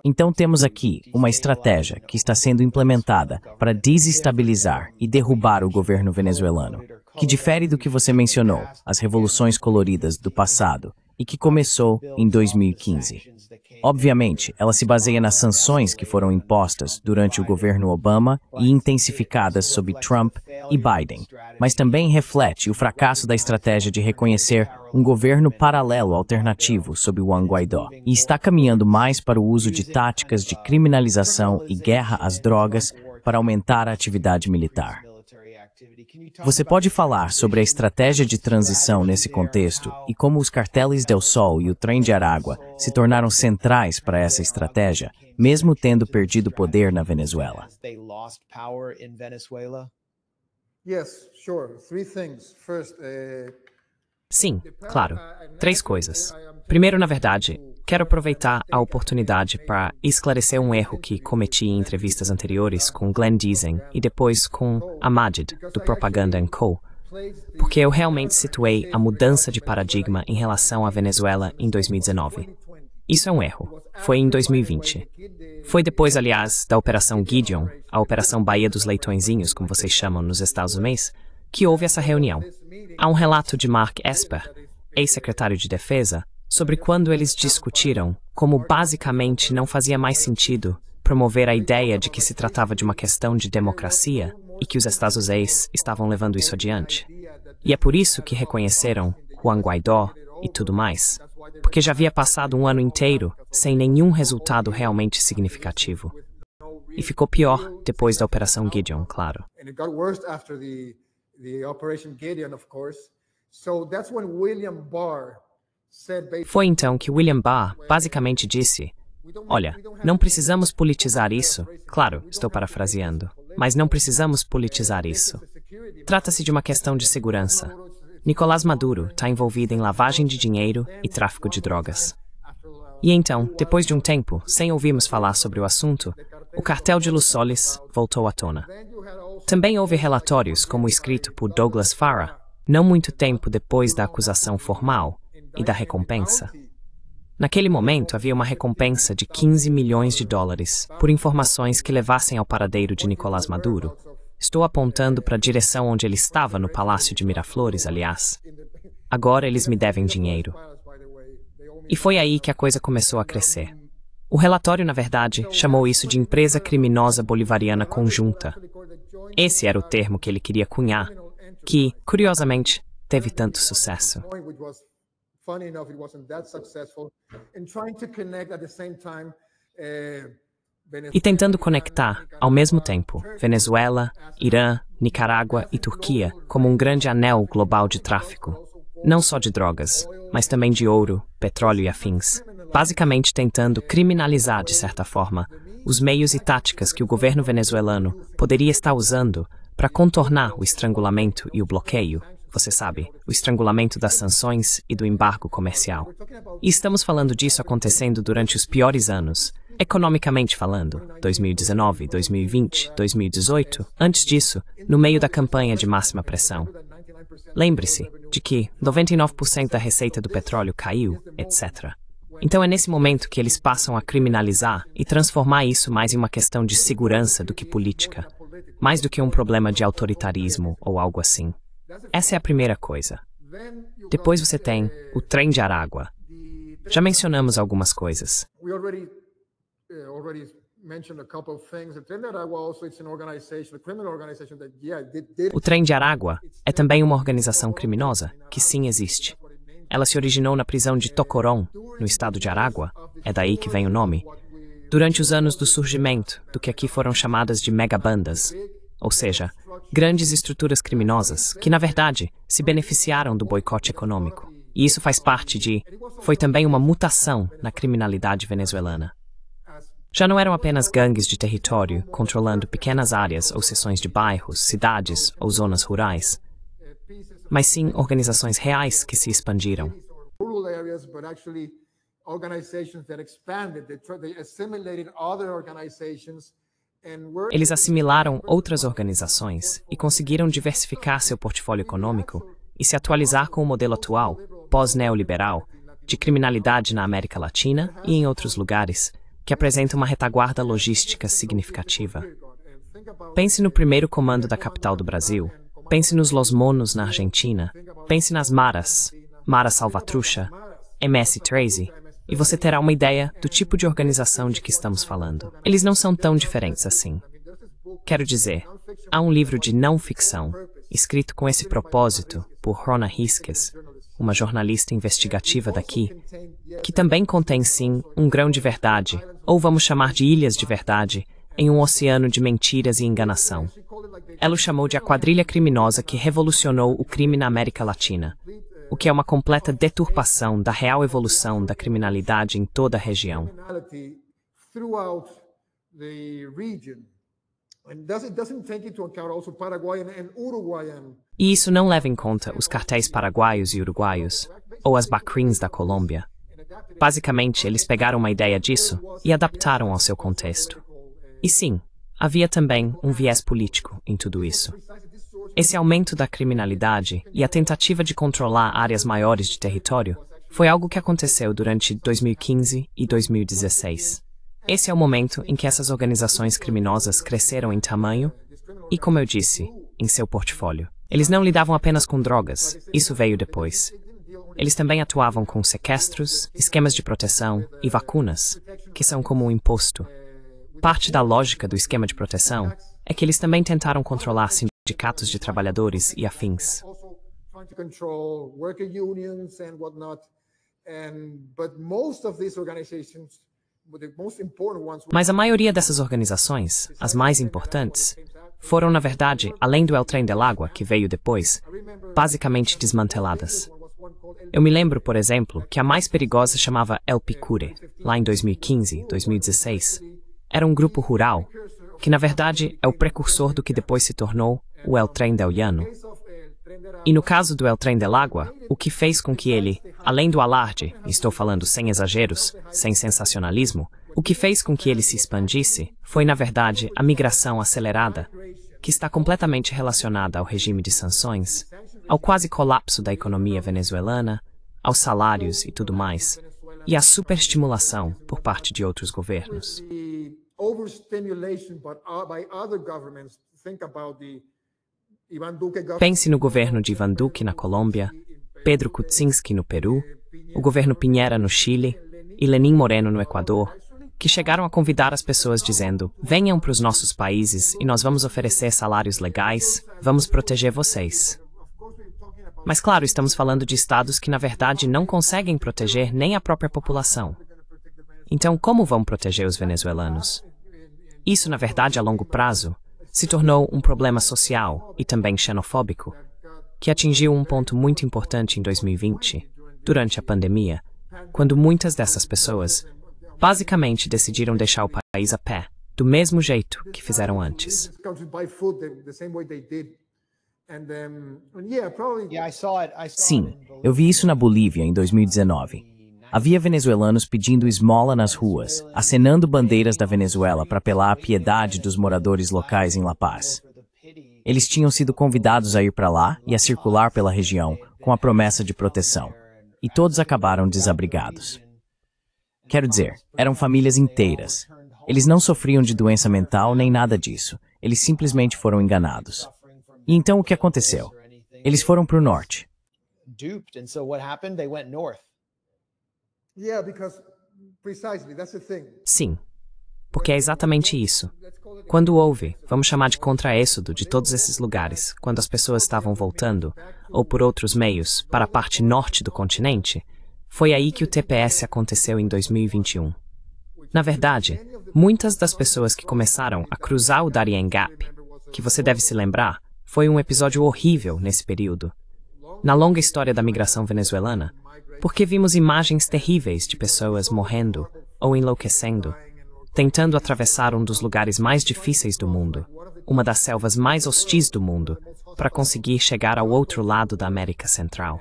Então temos aqui uma estratégia que está sendo implementada para desestabilizar e derrubar o governo venezuelano, que difere do que você mencionou, as revoluções coloridas do passado, e que começou em 2015. Obviamente, ela se baseia nas sanções que foram impostas durante o governo Obama e intensificadas sob Trump e Biden, mas também reflete o fracasso da estratégia de reconhecer um governo paralelo alternativo sob Juan Guaidó e está caminhando mais para o uso de táticas de criminalização e guerra às drogas para aumentar a atividade militar. Você pode falar sobre a estratégia de transição nesse contexto e como os cartéis del Sol e o Trem de Aragua se tornaram centrais para essa estratégia, mesmo tendo perdido poder na Venezuela? Sim, claro. 3 coisas. Primeiro, na verdade, quero aproveitar a oportunidade para esclarecer um erro que cometi em entrevistas anteriores com Glenn Deason e depois com a Majid, do Propaganda & Co., porque eu realmente situei a mudança de paradigma em relação à Venezuela em 2019. Isso é um erro. Foi em 2020. Foi depois, aliás, da Operação Gideon, a Operação Baía dos Leitõezinhos, como vocês chamam nos Estados Unidos, que houve essa reunião. Há um relato de Mark Esper, ex-secretário de Defesa, sobre quando eles discutiram como basicamente não fazia mais sentido promover a ideia de que se tratava de uma questão de democracia e que os Estados Unidos estavam levando isso adiante. E é por isso que reconheceram Juan Guaidó e tudo mais, porque já havia passado um ano inteiro sem nenhum resultado realmente significativo. E ficou pior depois da Operação Gideon, claro. Foi então que William Barr basicamente disse: olha, não precisamos politizar isso. Claro, estou parafraseando, mas não precisamos politizar isso. Trata-se de uma questão de segurança. Nicolás Maduro está envolvido em lavagem de dinheiro e tráfico de drogas. E então, depois de um tempo, sem ouvirmos falar sobre o assunto, o cartel de Los Soles voltou à tona. Também houve relatórios, como o escrito por Douglas Farah, não muito tempo depois da acusação formal e da recompensa. Naquele momento, havia uma recompensa de 15 milhões de dólares por informações que levassem ao paradeiro de Nicolás Maduro. Estou apontando para a direção onde ele estava no Palácio de Miraflores, aliás. Agora eles me devem dinheiro. E foi aí que a coisa começou a crescer. O relatório, na verdade, chamou isso de empresa criminosa bolivariana conjunta. Esse era o termo que ele queria cunhar, que, curiosamente, teve tanto sucesso. E tentando conectar, ao mesmo tempo, Venezuela, Irã, Nicarágua e Turquia como um grande anel global de tráfico. Não só de drogas, mas também de ouro, petróleo e afins. Basicamente tentando criminalizar, de certa forma, os meios e táticas que o governo venezuelano poderia estar usando para contornar o estrangulamento e o bloqueio. Você sabe, o estrangulamento das sanções e do embargo comercial. E estamos falando disso acontecendo durante os piores anos, economicamente falando, 2019, 2020, 2018, antes disso, no meio da campanha de máxima pressão. Lembre-se de que 99% da receita do petróleo caiu, etc. Então é nesse momento que eles passam a criminalizar e transformar isso mais em uma questão de segurança do que política, mais do que um problema de autoritarismo ou algo assim. Essa é a primeira coisa. Depois você tem o Trem de Aragua. Já mencionamos algumas coisas. O Trem de Aragua é também uma organização criminosa, que sim existe. Ela se originou na prisão de Tocorón, no estado de Aragua, é daí que vem o nome, durante os anos do surgimento do que aqui foram chamadas de megabandas, ou seja, grandes estruturas criminosas que, na verdade, se beneficiaram do boicote econômico. E isso faz parte foi também uma mutação na criminalidade venezuelana. Já não eram apenas gangues de território controlando pequenas áreas ou seções de bairros, cidades ou zonas rurais, mas sim organizações reais que se expandiram. Eles assimilaram outras organizações e conseguiram diversificar seu portfólio econômico e se atualizar com o modelo atual, pós-neoliberal, de criminalidade na América Latina e em outros lugares, que apresenta uma retaguarda logística significativa. Pense no primeiro comando da capital do Brasil, pense nos Los Monos na Argentina, pense nas Maras, Mara Salvatrucha, MS-13, e você terá uma ideia do tipo de organização de que estamos falando. Eles não são tão diferentes assim. Quero dizer, há um livro de não-ficção, escrito com esse propósito por Rona Risques, uma jornalista investigativa daqui, que também contém, sim, um grão de verdade, ou vamos chamar de ilhas de verdade, em um oceano de mentiras e enganação. Ela o chamou de a quadrilha criminosa que revolucionou o crime na América Latina, o que é uma completa deturpação da real evolução da criminalidade em toda a região. E isso não leva em conta os cartéis paraguaios e uruguaios, ou as BACRIMs da Colômbia. Basicamente, eles pegaram uma ideia disso e adaptaram ao seu contexto. E sim, havia também um viés político em tudo isso. Esse aumento da criminalidade e a tentativa de controlar áreas maiores de território foi algo que aconteceu durante 2015 e 2016. Esse é o momento em que essas organizações criminosas cresceram em tamanho e, como eu disse, em seu portfólio. Eles não lidavam apenas com drogas, isso veio depois. Eles também atuavam com sequestros, esquemas de proteção e vacunas, que são como um imposto. Parte da lógica do esquema de proteção é que eles também tentaram controlar sindicatos de trabalhadores e afins. Mas a maioria dessas organizações, as mais importantes, foram, na verdade, além do El Tren del Agua, que veio depois, basicamente desmanteladas. Eu me lembro, por exemplo, que a mais perigosa chamava El Picure, lá em 2015, 2016. Era um grupo rural, que na verdade é o precursor do que depois se tornou o El Tren del Llano. E no caso do El Tren del Agua, o que fez com que ele, além do alarde, estou falando sem exageros, sem sensacionalismo, o que fez com que ele se expandisse foi, na verdade, a migração acelerada, que está completamente relacionada ao regime de sanções, ao quase colapso da economia venezuelana, aos salários e tudo mais, e à superestimulação por parte de outros governos. Pense no governo de Iván Duque na Colômbia, Pedro Kuczynski no Peru, o governo Piñera no Chile e Lenín Moreno no Equador, que chegaram a convidar as pessoas dizendo: venham para os nossos países e nós vamos oferecer salários legais, vamos proteger vocês. Mas claro, estamos falando de estados que na verdade não conseguem proteger nem a própria população. Então, como vão proteger os venezuelanos? Isso, na verdade, a longo prazo, se tornou um problema social e também xenofóbico, que atingiu um ponto muito importante em 2020, durante a pandemia, quando muitas dessas pessoas basicamente decidiram deixar o país a pé, do mesmo jeito que fizeram antes. Sim, eu vi isso na Bolívia em 2019. Havia venezuelanos pedindo esmola nas ruas, acenando bandeiras da Venezuela para apelar à piedade dos moradores locais em La Paz. Eles tinham sido convidados a ir para lá e a circular pela região com a promessa de proteção, e todos acabaram desabrigados. Quero dizer, eram famílias inteiras. Eles não sofriam de doença mental nem nada disso. Eles simplesmente foram enganados. E então o que aconteceu? Eles foram para o norte. Sim, porque é exatamente isso. Quando houve, vamos chamar de contra-êxodo de todos esses lugares, quando as pessoas estavam voltando, ou por outros meios, para a parte norte do continente, foi aí que o TPS aconteceu em 2021. Na verdade, muitas das pessoas que começaram a cruzar o Darien Gap, que você deve se lembrar, foi um episódio horrível nesse período. Na longa história da migração venezuelana, porque vimos imagens terríveis de pessoas morrendo ou enlouquecendo, tentando atravessar um dos lugares mais difíceis do mundo, uma das selvas mais hostis do mundo, para conseguir chegar ao outro lado da América Central.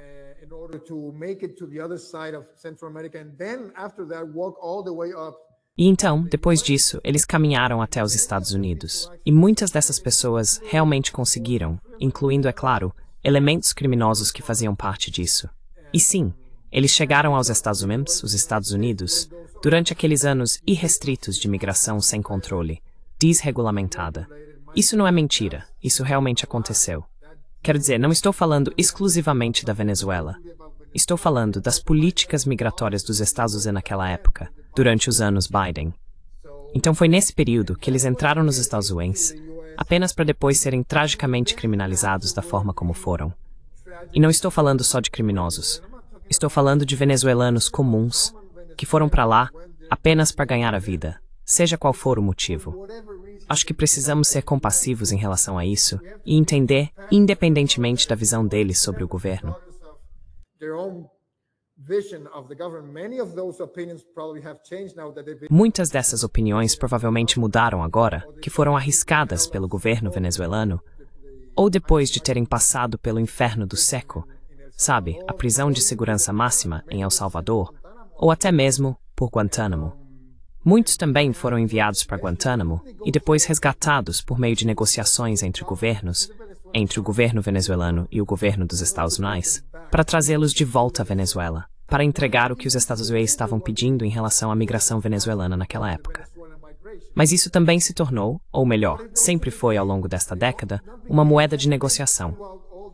E então, depois disso, eles caminharam até os Estados Unidos. E muitas dessas pessoas realmente conseguiram, incluindo, é claro, elementos criminosos que faziam parte disso. E sim, Eles chegaram aos Estados Unidos, durante aqueles anos irrestritos de migração sem controle, desregulamentada. Isso não é mentira, isso realmente aconteceu. Quero dizer, não estou falando exclusivamente da Venezuela. Estou falando das políticas migratórias dos Estados Unidos naquela época, durante os anos Biden. Então foi nesse período que eles entraram nos Estados Unidos, apenas para depois serem tragicamente criminalizados da forma como foram. E não estou falando só de criminosos. Estou falando de venezuelanos comuns, que foram para lá apenas para ganhar a vida, seja qual for o motivo. Acho que precisamos ser compassivos em relação a isso e entender, independentemente da visão deles sobre o governo. Muitas dessas opiniões provavelmente mudaram agora, que foram arriscadas pelo governo venezuelano, ou depois de terem passado pelo inferno do seco, sabe, a prisão de segurança máxima em El Salvador, ou até mesmo por Guantánamo. Muitos também foram enviados para Guantánamo e depois resgatados por meio de negociações entre governos, entre o governo venezuelano e o governo dos Estados Unidos, para trazê-los de volta à Venezuela, para entregar o que os Estados Unidos estavam pedindo em relação à migração venezuelana naquela época. Mas isso também se tornou, ou melhor, sempre foi ao longo desta década, uma moeda de negociação.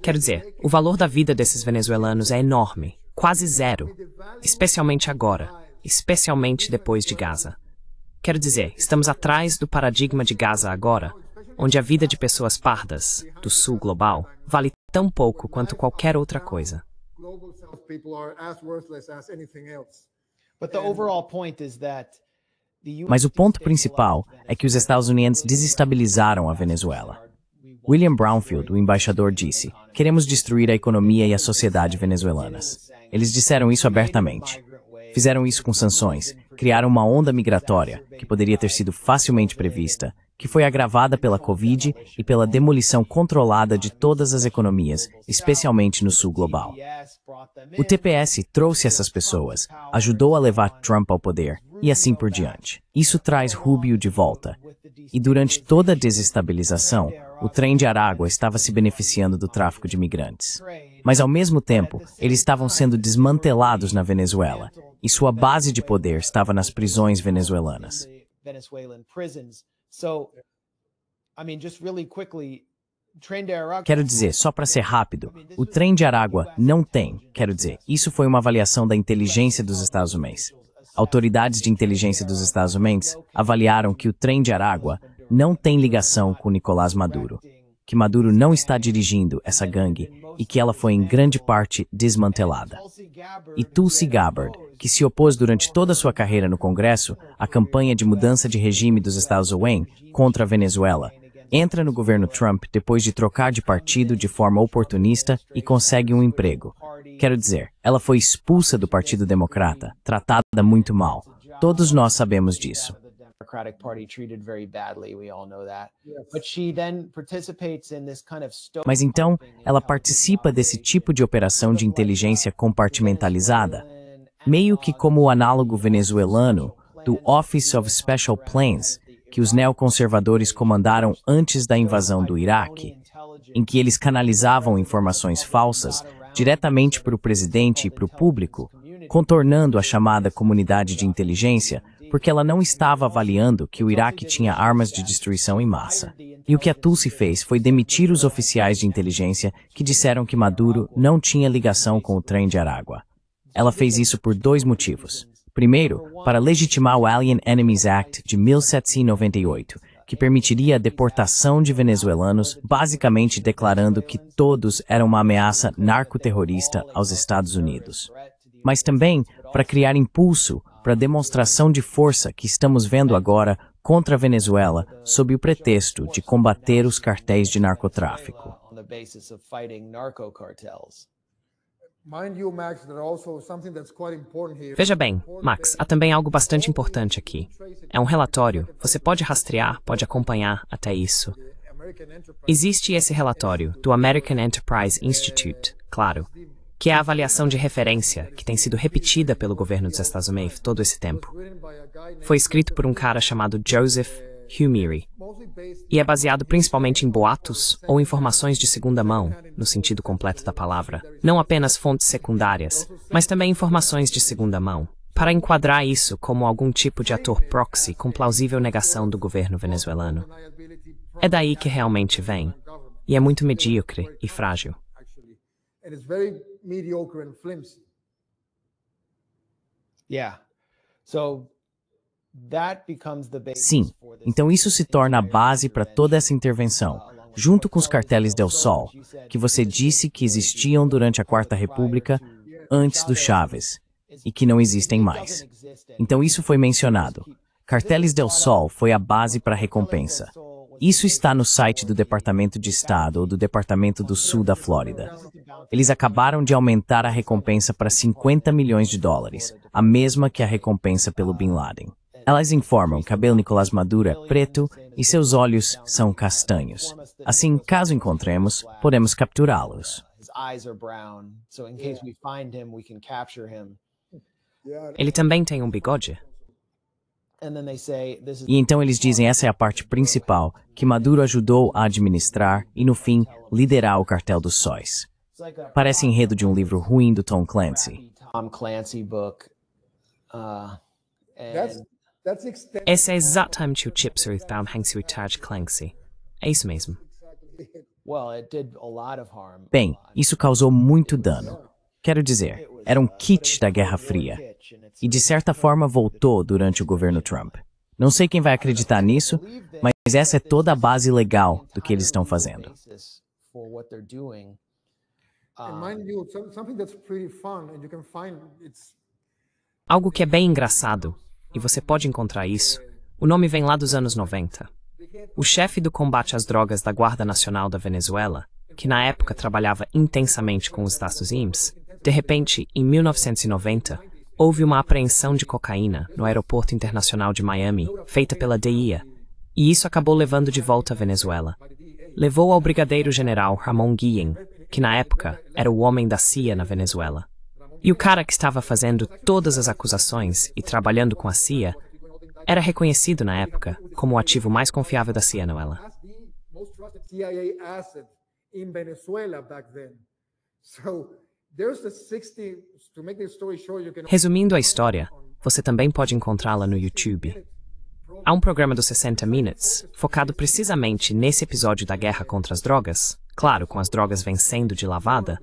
Quero dizer, o valor da vida desses venezuelanos é enorme, quase zero, especialmente agora, especialmente depois de Gaza. Quero dizer, estamos atrás do paradigma de Gaza agora, onde a vida de pessoas pardas, do sul global, vale tão pouco quanto qualquer outra coisa. Mas o ponto principal é que os Estados Unidos desestabilizaram a Venezuela. William Brownfield, o embaixador, disse: "Queremos destruir a economia e a sociedade venezuelanas." Eles disseram isso abertamente. Fizeram isso com sanções, criaram uma onda migratória, que poderia ter sido facilmente prevista, que foi agravada pela Covid e pela demolição controlada de todas as economias, especialmente no sul global. O TPS trouxe essas pessoas, ajudou a levar Trump ao poder, e assim por diante. Isso traz Rubio de volta. E durante toda a desestabilização, o trem de Aragua estava se beneficiando do tráfico de imigrantes. Mas, ao mesmo tempo, eles estavam sendo desmantelados na Venezuela, e sua base de poder estava nas prisões venezuelanas. Quero dizer, só para ser rápido, o trem de Aragua não tem, quero dizer, isso foi uma avaliação da inteligência dos Estados Unidos. Autoridades de inteligência dos Estados Unidos avaliaram que o trem de Aragua não tem ligação com Nicolás Maduro, que Maduro não está dirigindo essa gangue e que ela foi em grande parte desmantelada. E Tulsi Gabbard, que se opôs durante toda a sua carreira no Congresso à campanha de mudança de regime dos Estados Unidos contra a Venezuela, entra no governo Trump depois de trocar de partido de forma oportunista e consegue um emprego. Quero dizer, ela foi expulsa do Partido Democrata, tratada muito mal. Todos nós sabemos disso. Mas então, ela participa desse tipo de operação de inteligência compartimentalizada, meio que como o análogo venezuelano do Office of Special Plans, que os neoconservadores comandaram antes da invasão do Iraque, em que eles canalizavam informações falsas diretamente para o presidente e para o público, contornando a chamada comunidade de inteligência, porque ela não estava avaliando que o Iraque tinha armas de destruição em massa. E o que a Tulsi fez foi demitir os oficiais de inteligência que disseram que Maduro não tinha ligação com o trem de Aragua. Ela fez isso por dois motivos. Primeiro, para legitimar o Alien Enemies Act de 1798, que permitiria a deportação de venezuelanos, basicamente declarando que todos eram uma ameaça narcoterrorista aos Estados Unidos. Mas também para criar impulso para a demonstração de força que estamos vendo agora contra a Venezuela sob o pretexto de combater os cartéis de narcotráfico. Veja bem, Max, há também algo bastante importante aqui. É um relatório, você pode rastrear, pode acompanhar até isso. Existe esse relatório do American Enterprise Institute, claro, que é a avaliação de referência que tem sido repetida pelo governo dos Estados Unidos todo esse tempo. Foi escrito por um cara chamado Joseph Humiri. E é baseado principalmente em boatos ou informações de segunda mão, no sentido completo da palavra. Não apenas fontes secundárias, mas também informações de segunda mão, para enquadrar isso como algum tipo de ator proxy com plausível negação do governo venezuelano. É daí que realmente vem, e é muito medíocre e frágil. Sim, então isso se torna a base para toda essa intervenção, junto com os cartéis del Sol, que você disse que existiam durante a Quarta República, antes do Chávez, e que não existem mais. Então isso foi mencionado. Cartéis del Sol foi a base para a recompensa. Isso está no site do Departamento de Estado ou do Departamento do Sul da Flórida. Eles acabaram de aumentar a recompensa para $50 milhões, a mesma que a recompensa pelo Bin Laden. Elas informam que Abel Nicolás Maduro é preto e seus olhos são castanhos. Assim, caso encontremos, podemos capturá-los. Ele também tem um bigode? E então eles dizem essa é a parte principal, que Maduro ajudou a administrar e, no fim, liderar o cartel dos sóis. Parece enredo de um livro ruim do Tom Clancy. Esse é exatamente o Chips Earthbound Hanksy Taj Clancy. É isso mesmo. Bem, isso causou muito dano. Quero dizer, era um kit da Guerra Fria. E de certa forma voltou durante o governo Trump. Não sei quem vai acreditar nisso, mas essa é toda a base legal do que eles estão fazendo. Algo que é bem engraçado, e você pode encontrar isso, o nome vem lá dos anos 90. O chefe do combate às drogas da Guarda Nacional da Venezuela, que na época trabalhava intensamente com os Estados Unidos, de repente, em 1990, houve uma apreensão de cocaína no Aeroporto Internacional de Miami, feita pela DEA, e isso acabou levando de volta a Venezuela. Levou ao brigadeiro-general Ramon Guillén, que na época era o homem da CIA na Venezuela. E o cara que estava fazendo todas as acusações e trabalhando com a CIA era reconhecido na época como o ativo mais confiável da CIA, não é? Resumindo a história, você também pode encontrá-la no YouTube. Há um programa dos 60 Minutes, focado precisamente nesse episódio da guerra contra as drogas, claro, com as drogas vencendo de lavada,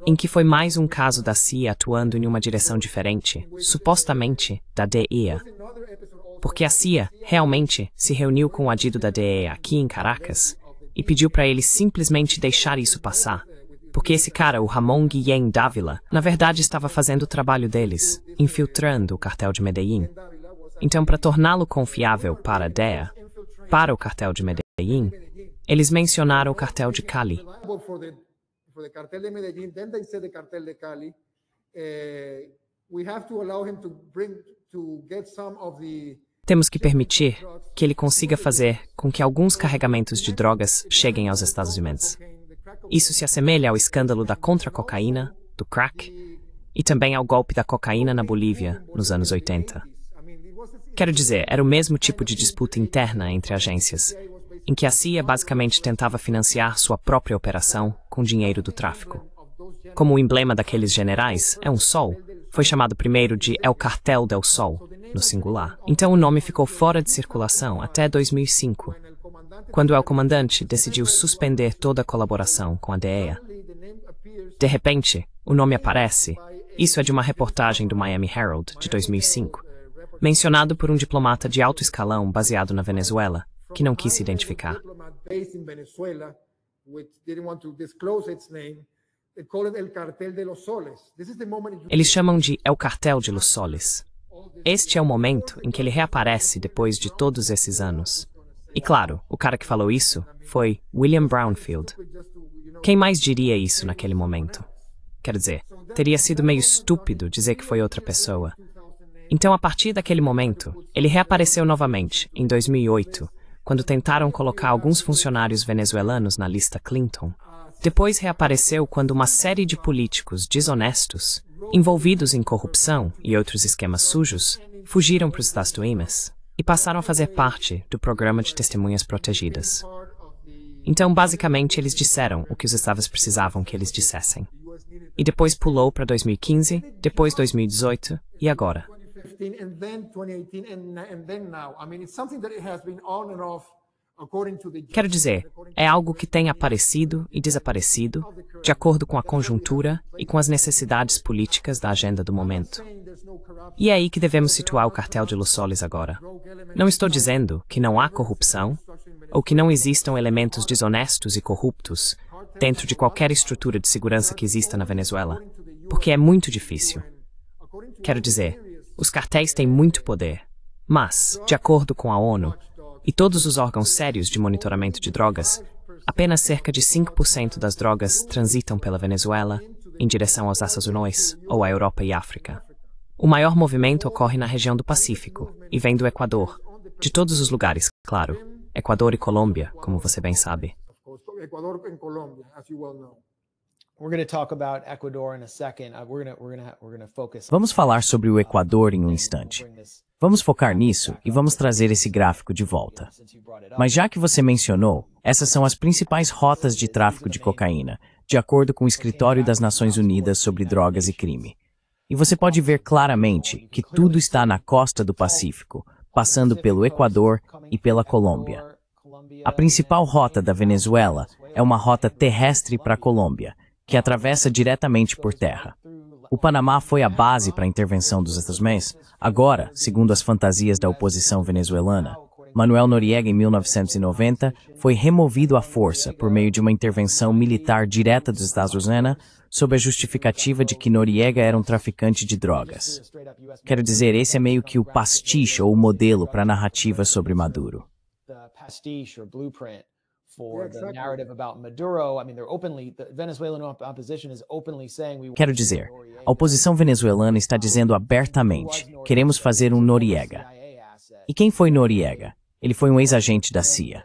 em que foi mais um caso da CIA atuando em uma direção diferente, supostamente da DEA. Porque a CIA realmente se reuniu com o adido da DEA aqui em Caracas e pediu para ele simplesmente deixar isso passar, porque esse cara, o Ramon Guillén Dávila, na verdade estava fazendo o trabalho deles, infiltrando o cartel de Medellín. Então, para torná-lo confiável para a DEA, para o cartel de Medellín, eles mencionaram o cartel de Cali. Temos que permitir que ele consiga fazer com que alguns carregamentos de drogas cheguem aos Estados Unidos. Isso se assemelha ao escândalo da contra-cocaína, do crack, e também ao golpe da cocaína na Bolívia, nos anos 80. Quero dizer, era o mesmo tipo de disputa interna entre agências, em que a CIA basicamente tentava financiar sua própria operação com dinheiro do tráfico. Como o emblema daqueles generais é um sol, foi chamado primeiro de El Cartel del Sol, no singular. Então o nome ficou fora de circulação até 2005, quando El Comandante decidiu suspender toda a colaboração com a DEA. De repente, o nome aparece. Isso é de uma reportagem do Miami Herald, de 2005, mencionado por um diplomata de alto escalão baseado na Venezuela, que não quis se identificar. Eles chamam de El Cartel de los Soles. Este é o momento em que ele reaparece depois de todos esses anos. E claro, o cara que falou isso foi William Brownfield. Quem mais diria isso naquele momento? Quer dizer, teria sido meio estúpido dizer que foi outra pessoa. Então, a partir daquele momento, ele reapareceu novamente, em 2008, quando tentaram colocar alguns funcionários venezuelanos na lista Clinton. Depois reapareceu quando uma série de políticos desonestos, envolvidos em corrupção e outros esquemas sujos, fugiram para os Estados Unidos. e passaram a fazer parte do programa de testemunhas protegidas. Então, basicamente, eles disseram o que os estados precisavam que eles dissessem. E depois pulou para 2015, depois 2018 e agora. Quero dizer, é algo que tem aparecido e desaparecido, de acordo com a conjuntura e com as necessidades políticas da agenda do momento. E é aí que devemos situar o cartel de Los Soles agora. Não estou dizendo que não há corrupção, ou que não existam elementos desonestos e corruptos dentro de qualquer estrutura de segurança que exista na Venezuela, porque é muito difícil. Quero dizer, os cartéis têm muito poder, mas, de acordo com a ONU e todos os órgãos sérios de monitoramento de drogas, apenas cerca de 5% das drogas transitam pela Venezuela em direção aos Estados Unidos ou à Europa e África. O maior movimento ocorre na região do Pacífico e vem do Equador, de todos os lugares, claro. Equador e Colômbia, como você bem sabe. Vamos falar sobre o Equador em um instante. Vamos focar nisso e vamos trazer esse gráfico de volta. Mas já que você mencionou, essas são as principais rotas de tráfico de cocaína, de acordo com o Escritório das Nações Unidas sobre Drogas e Crime. E você pode ver claramente que tudo está na costa do Pacífico, passando pelo Equador e pela Colômbia. A principal rota da Venezuela é uma rota terrestre para a Colômbia, que atravessa diretamente por terra. O Panamá foi a base para a intervenção dos Estados Unidos. Agora, segundo as fantasias da oposição venezuelana, Manuel Noriega, em 1990, foi removido à força por meio de uma intervenção militar direta dos Estados Unidos, sob a justificativa de que Noriega era um traficante de drogas. Quero dizer, esse é meio que o pastiche ou o modelo para a narrativa sobre Maduro. Quero dizer, a oposição venezuelana está dizendo abertamente, queremos fazer um Noriega. E quem foi Noriega? Ele foi um ex-agente da CIA.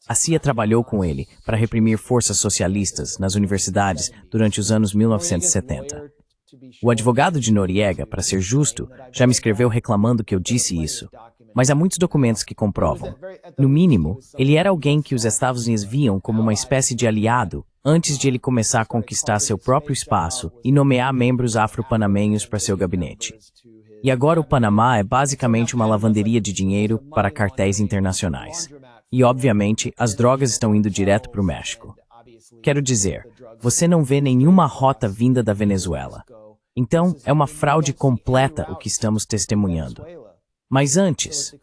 A CIA trabalhou com ele para reprimir forças socialistas nas universidades durante os anos 1970. O advogado de Noriega, para ser justo, já me escreveu reclamando que eu disse isso. Mas há muitos documentos que comprovam. No mínimo, ele era alguém que os Estados Unidos viam como uma espécie de aliado antes de ele começar a conquistar seu próprio espaço e nomear membros afro-panamenhos para seu gabinete. E agora o Panamá é basicamente uma lavanderia de dinheiro para cartéis internacionais. E, obviamente, as drogas estão indo direto para o México. Quero dizer, você não vê nenhuma rota vinda da Venezuela. Então, é uma fraude completa o que estamos testemunhando. Mas antes,